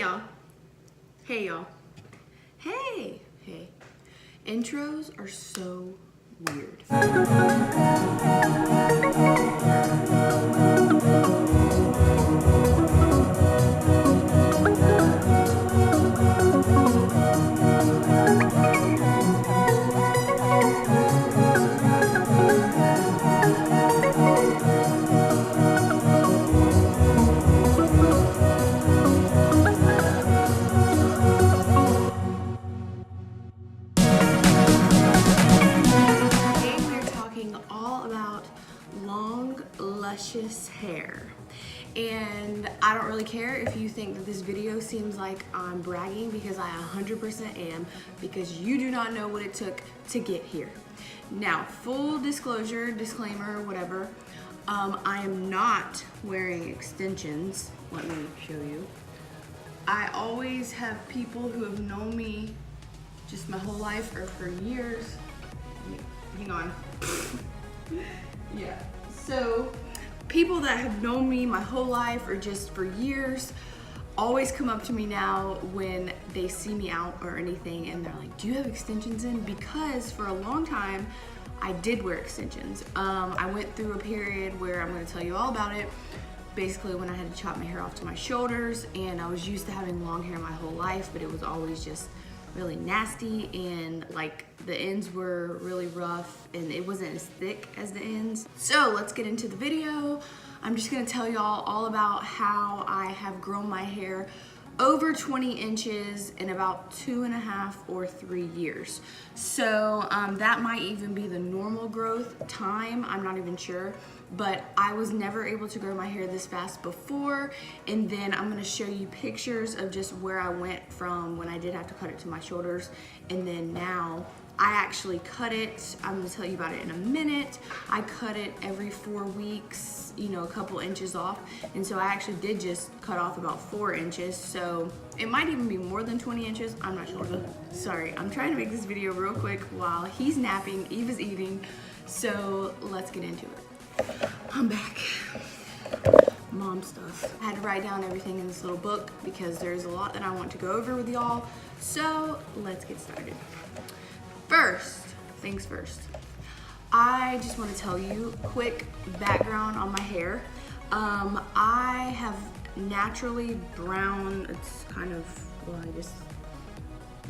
y'all. Hey y'all. Hey. Intros are so weird. Luscious hair, and I don't really care if you think that this video seems like I'm bragging, because I 100% am, because you do not know what it took to get here. Now, full disclosure, disclaimer, whatever, I am not wearing extensions. Let me show you. I always have people who have known me just my whole life or for years. Hang on. Yeah, so people that have known me my whole life or just for years always come up to me now when they see me out or anything, and they're like, do you have extensions in? Because for a long time I did wear extensions. I went through a period where I'm going to tell you all about it, basically when I had to chop my hair off to my shoulders, and I was used to having long hair my whole life, but it was always just really nasty, and like the ends were really rough and it wasn't as thick as the ends. So let's get into the video. I'm just gonna tell y'all all about how I have grown my hair over 20 inches in about 2.5 or 3 years. So that might even be the normal growth time, I'm not even sure, but I was never able to grow my hair this fast before. And then I'm gonna show you pictures of just where I went from when I did have to cut it to my shoulders, and then now I actually cut it. I'm gonna tell you about it in a minute. I cut it every 4 weeks, you know, a couple inches off. And so I actually did just cut off about 4 inches. So it might even be more than 20 inches, I'm not sure. Sorry, I'm trying to make this video real quick while he's napping, Eve is eating. So let's get into it. I'm back. Mom stuff. I had to write down everything in this little book because there's a lot that I want to go over with y'all. So let's get started. First things first, I just want to tell you quick background on my hair. I have naturally brown, it's kind of, well,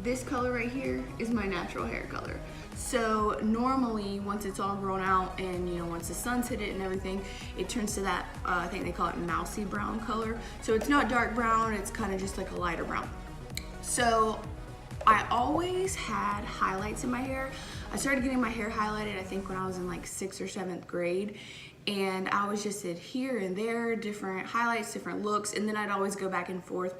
this color right here is my natural hair color. So normally once it's all grown out and, you know, once the sun's hit it and everything, it turns to that, I think they call it mousy brown color. So it's not dark brown, it's kind of just like a lighter brown. So I always had highlights in my hair. I started getting my hair highlighted, I think when I was in like 6th or 7th grade. And I was just at here and there, different highlights, different looks. And then I'd always go back and forth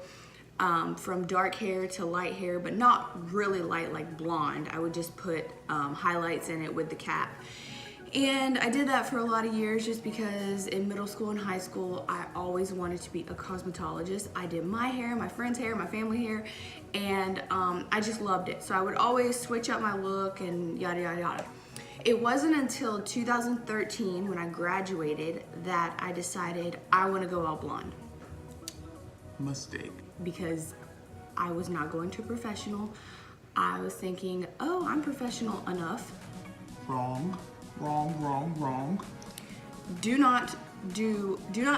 from dark hair to light hair, but not really light like blonde. I would just put highlights in it with the cap. And I did that for a lot of years just because in middle school and high school, I always wanted to be a cosmetologist. I did my hair, my friend's hair, my family hair, and I just loved it. So I would always switch up my look and yada, yada, yada. It wasn't until 2013 when I graduated that I decided I want to go all blonde. Mistake. Because I was not going to professional. I was thinking, oh, I'm professional enough. Wrong. Do not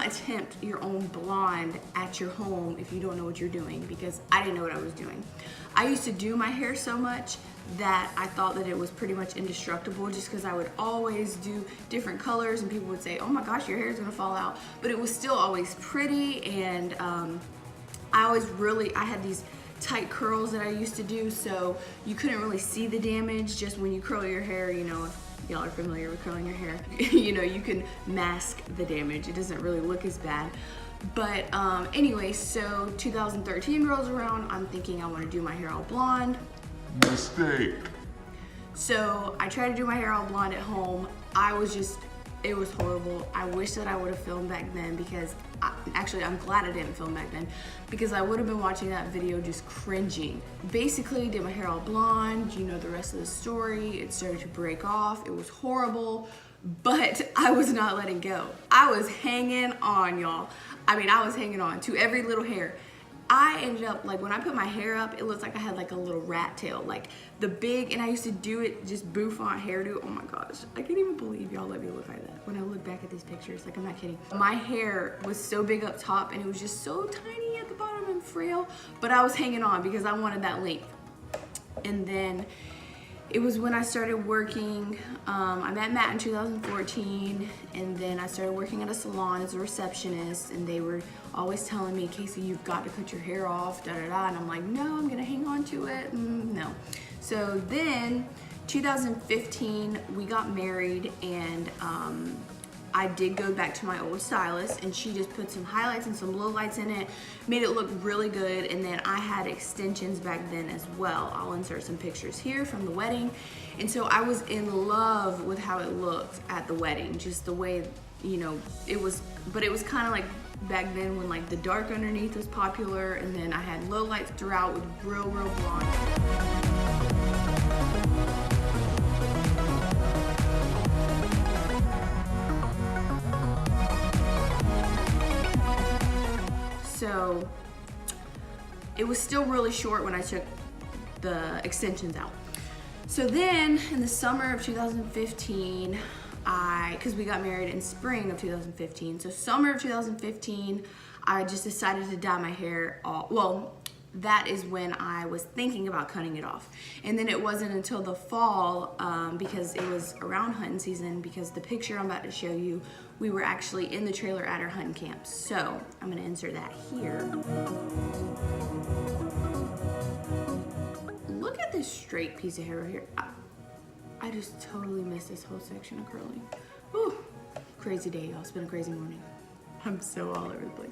attempt your own blonde at your home if you don't know what you're doing, because I didn't know what I was doing. I used to do my hair so much that I thought that it was pretty much indestructible, just because I would always do different colors and people would say, oh my gosh, your hair is gonna fall out, but it was still always pretty. And I had these tight curls that I used to do, so you couldn't really see the damage. Just when you curl your hair, you know, if y'all are familiar with curling your hair, you know, you can mask the damage. It doesn't really look as bad. But anyway, so 2013 rolls around, I'm thinking I want to do my hair all blonde. Mistake. So I tried to do my hair all blonde at home. It was horrible. I wish that I would have filmed back then, because I'm glad I didn't film back then, because I would have been watching that video just cringing. Basically, did my hair all blonde, you know the rest of the story. It started to break off. It was horrible, but I was not letting go. I was hanging on, y'all. I mean, I was hanging on to every little hair. I ended up, like, when I put my hair up, it looks like I had like a little rat tail, like the big, and I used to do it just bouffant hairdo. Oh my gosh, I can't even believe y'all let me look like that. When I look back at these pictures, like, I'm not kidding. My hair was so big up top and it was just so tiny at the bottom and frail, but I was hanging on because I wanted that length. And then it was when I started working, I met Matt in 2014, and then I started working at a salon as a receptionist, and they were always telling me, Casey, you've got to cut your hair off, da da da, and I'm like, no, I'm gonna hang on to it, no. So then, 2015, we got married, and I did go back to my old stylist, and she just put some highlights and some lowlights in it, made it look really good. And then I had extensions back then as well. I'll insert some pictures here from the wedding. And so I was in love with how it looked at the wedding, just the way, you know, it was, but it was kind of like back then when like the dark underneath was popular, and then I had lowlights throughout with real blonde. So it was still really short when I took the extensions out. So then in the summer of 2015, because we got married in spring of 2015, so summer of 2015, I just decided to dye my hair off. Well, that is when I was thinking about cutting it off. And then it wasn't until the fall, because it was around hunting season, because the picture I'm about to show you, we were actually in the trailer at our hunting camp. So I'm gonna insert that here. Look at this straight piece of hair right here. I just totally missed this whole section of curling. Whew. Crazy day, y'all. It's been a crazy morning. I'm so all over the place.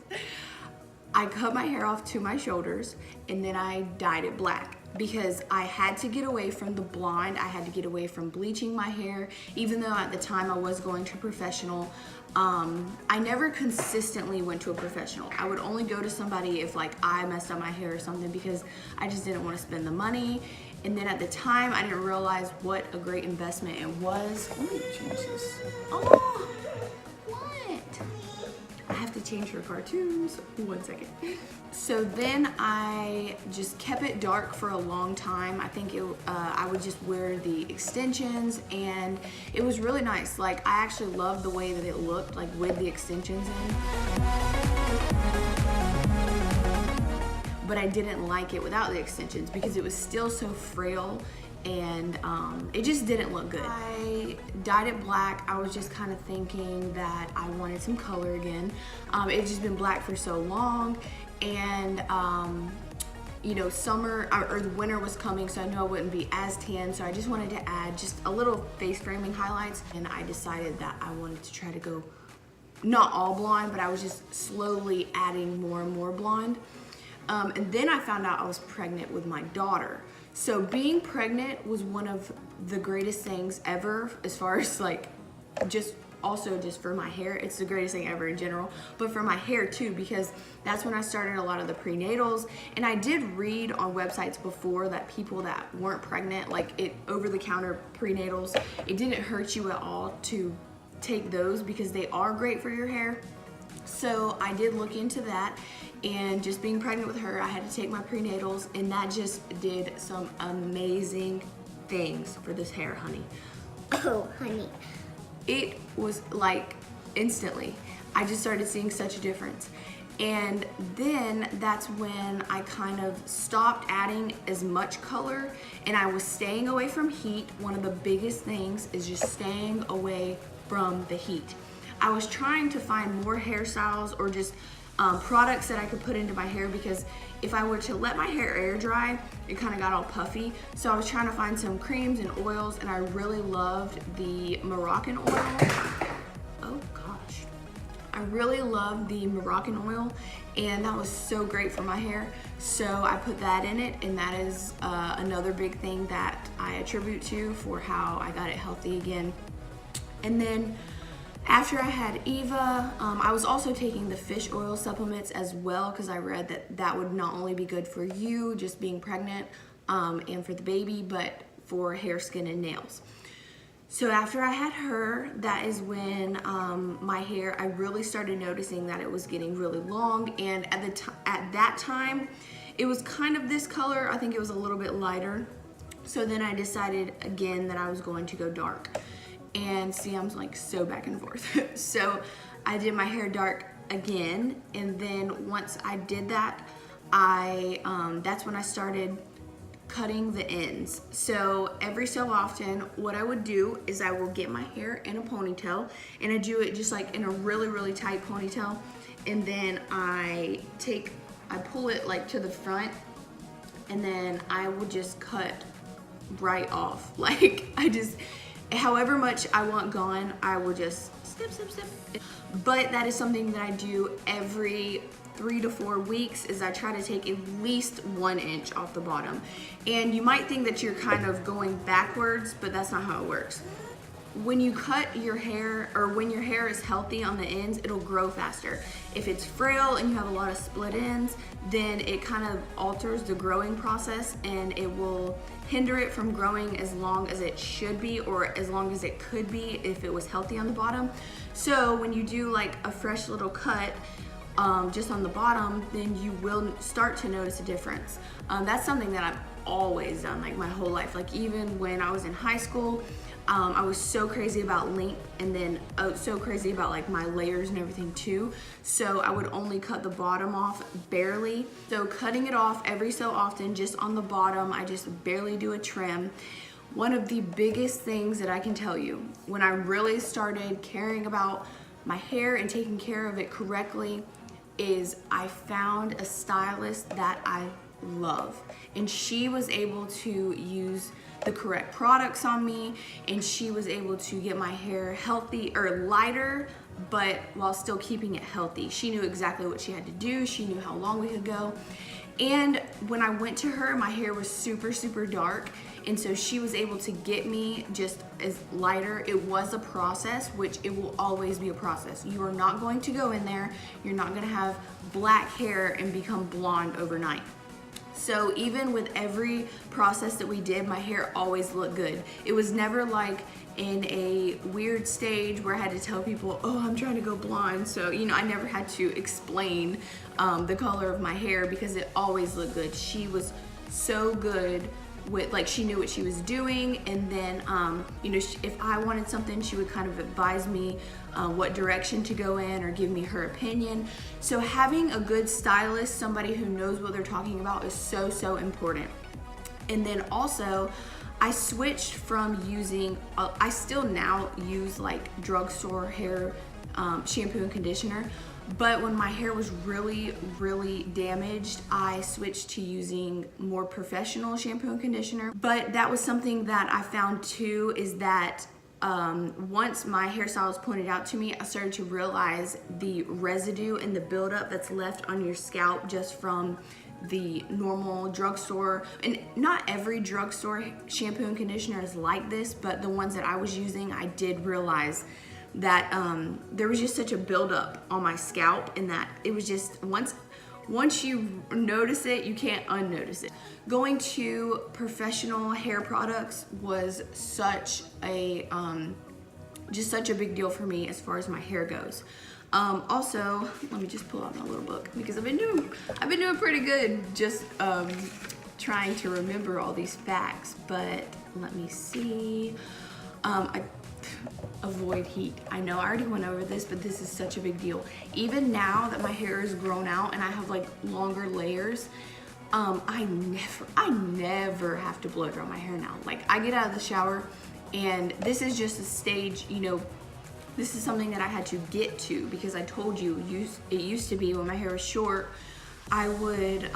I cut my hair off to my shoulders, and then I dyed it black because I had to get away from the blonde. I had to get away from bleaching my hair, even though at the time I was going to professional. I never consistently went to a professional. I would only go to somebody if like I messed up my hair or something, because I just didn't want to spend the money. And then at the time, I didn't realize what a great investment it was. Let me change this. Oh, what? I have to change her cartoons. 1 second. So then I just kept it dark for a long time. I think I would just wear the extensions, and it was really nice. Like, I actually loved the way that it looked, like with the extensions in. But I didn't like it without the extensions because it was still so frail, and it just didn't look good. I dyed it black. I was just kind of thinking that I wanted some color again. It's just been black for so long, and you know, summer or the winter was coming, so I knew I wouldn't be as tan, so I just wanted to add just a little face framing highlights, and I decided that I wanted to try to go not all blonde, but I was just slowly adding more and more blonde. And then I found out I was pregnant with my daughter. So being pregnant was one of the greatest things ever, as far as like just for my hair. It's the greatest thing ever in general, but for my hair too, because that's when I started a lot of the prenatals. And I did read on websites before that people that weren't pregnant, like over-the-counter prenatals, it didn't hurt you at all to take those because they are great for your hair. So I did look into that, and just being pregnant with her, I had to take my prenatals, and that just did some amazing things for this hair, honey. Oh, honey. It was like instantly. I just started seeing such a difference. And then that's when I kind of stopped adding as much color, and I was staying away from heat. One of the biggest things is just staying away from the heat. I was trying to find more hairstyles or just products that I could put into my hair, because if I were to let my hair air dry, it kind of got all puffy. So I was trying to find some creams and oils, and I really loved the Moroccan oil. Oh gosh. I really loved the Moroccan oil, and that was so great for my hair. So I put that in it, and that is another big thing that I attribute to for how I got it healthy again. And then after I had Eva, I was also taking the fish oil supplements as well, because I read that that would not only be good for you just being pregnant and for the baby, but for hair, skin, and nails. So after I had her, that is when my hair, I really started noticing that it was getting really long, and at that time, it was kind of this color. I think it was a little bit lighter. So then I decided again that I was going to go dark. And see, I'm like so back and forth. So I did my hair dark again, and then once I did that, that's when I started cutting the ends. So every so often, what I would do is I will get my hair in a ponytail, and I do it just like in a really, really tight ponytail, and then I pull it like to the front, and then I will just cut right off. Like however much I want gone, I will just snip, snip, snip. But that is something that I do every 3 to 4 weeks, is I try to take at least 1 inch off the bottom. And you might think that you're kind of going backwards, but that's not how it works. When you cut your hair, or when your hair is healthy on the ends, it'll grow faster. If it's frail and you have a lot of split ends, then it kind of alters the growing process, and it will hinder it from growing as long as it should be, or as long as it could be if it was healthy on the bottom. So when you do like a fresh little cut, just on the bottom, then you will start to notice a difference. That's something that I've always done, like my whole life. Like even when I was in high school, I was so crazy about length, and then so crazy about like my layers and everything too. So I would only cut the bottom off barely. So cutting it off every so often, just on the bottom, I just barely do a trim. One of the biggest things that I can tell you, when I really started caring about my hair and taking care of it correctly, is I found a stylist that I love, and she was able to use the correct products on me, and she was able to get my hair healthy, or lighter, but while still keeping it healthy. She knew exactly what she had to do. She knew how long we could go. And when I went to her, my hair was super, super dark, and so she was able to get me just as lighter. It was a process, which it will always be a process. You are not going to go in there, you're not gonna have black hair and become blonde overnight. So even with every process that we did, my hair always looked good. It was never like in a weird stage where I had to tell people, oh, I'm trying to go blonde. So, you know, I never had to explain the color of my hair, because it always looked good. She was so good with, like, she knew what she was doing. And then, you know, if I wanted something, she would kind of advise me what direction to go in, or give me her opinion. So having a good stylist, somebody who knows what they're talking about, is so, so important. And then also, I switched from using, I still now use like drugstore hair shampoo and conditioner, but when my hair was really, really damaged, I switched to using more professional shampoo and conditioner. But that was something that I found too, is that once my hairstylist pointed out to me, I started to realize the residue and the buildup that's left on your scalp just from the normal drugstore. And not every drugstore shampoo and conditioner is like this, but the ones that I was using, I did realize that there was just such a buildup on my scalp, and that it was just, once you notice it, you can't unnotice it. Going to professional hair products was such a just such a big deal for me as far as my hair goes. Also, let me just pull out my little book, because I've been doing pretty good just trying to remember all these facts. But let me see. Avoid heat. I know I already went over this, but this is such a big deal. Even now that my hair is grown out and I have like longer layers, I never have to blow dry my hair now. Like, I get out of the shower, and this is just a stage, you know, this is something that I had to get to, because I told you, it used to be when my hair was short, I would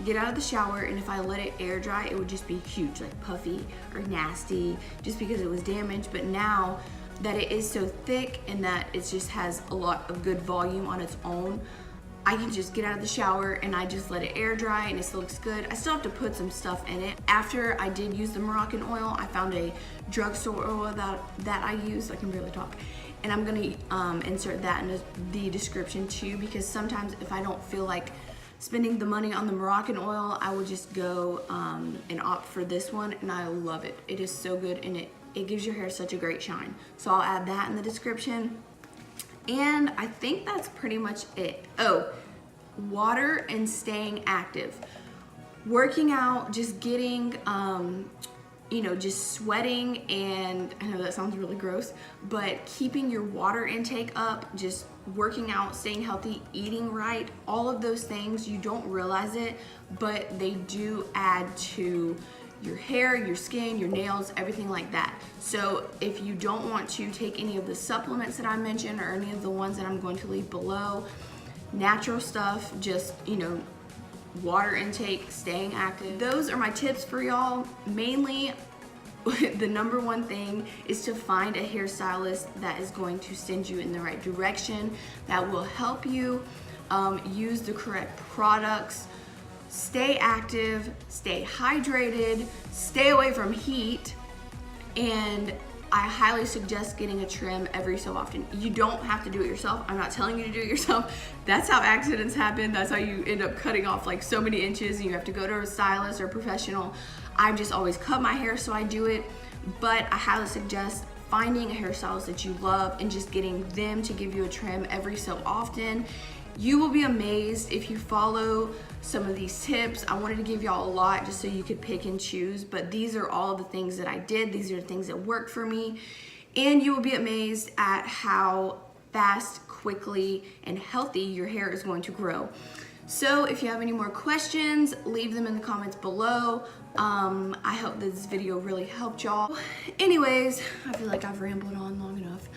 get out of the shower, and if I let it air dry, it would just be huge, like puffy or nasty, just because it was damaged. But now that it is so thick and that it just has a lot of good volume on its own, I can just get out of the shower and I just let it air dry, and it still looks good. I still have to put some stuff in it. After I did use the Moroccan oil, I found a drugstore oil that I use. I can barely talk. And I'm gonna insert that in the description too, because sometimes if I don't feel like spending the money on the Moroccan oil, I will just go and opt for this one, and I love it. It is so good, and it gives your hair such a great shine. So I'll add that in the description. And I think that's pretty much it. Oh, water and staying active. Working out, just getting, you know, just sweating, and I know that sounds really gross, but keeping your water intake up, just working out, staying healthy, eating right, all of those things, you don't realize it, but they do add to your hair, your skin, your nails, everything like that. So if you don't want to take any of the supplements that I mentioned or any of the ones that I'm going to leave below, natural stuff, just, you know, water intake, staying active. Those are my tips for y'all. Mainly, the number one thing is to find a hairstylist that is going to send you in the right direction, that will help you use the correct products, stay active, stay hydrated, stay away from heat, and I highly suggest getting a trim every so often. You don't have to do it yourself. I'm not telling you to do it yourself. That's how accidents happen. That's how you end up cutting off like so many inches and you have to go to a stylist or a professional. I just always cut my hair, so I do it. But I highly suggest finding a hairstylist that you love and just getting them to give you a trim every so often. You will be amazed if you follow some of these tips. I wanted to give y'all a lot just so you could pick and choose, but these are all the things that I did. These are the things that worked for me, and you will be amazed at how fast, quickly, and healthy your hair is going to grow. So if you have any more questions, leave them in the comments below. I hope this video really helped y'all. Anyways, I feel like I've rambled on long enough,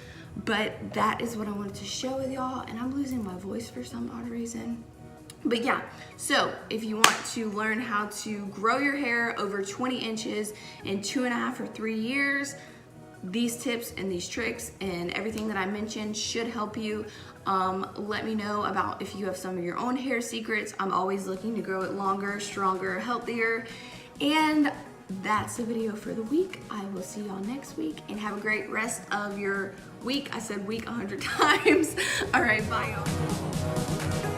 but that is what I wanted to share with y'all, and I'm losing my voice for some odd reason. But yeah, so if you want to learn how to grow your hair over 20 inches in 2.5 or 3 years, these tips and these tricks and everything that I mentioned should help you. Let me know about if you have some of your own hair secrets. I'm always looking to grow it longer, stronger, healthier. And that's the video for the week. I will see y'all next week, and have a great rest of your week. I said week 100 times. All right, bye y'all.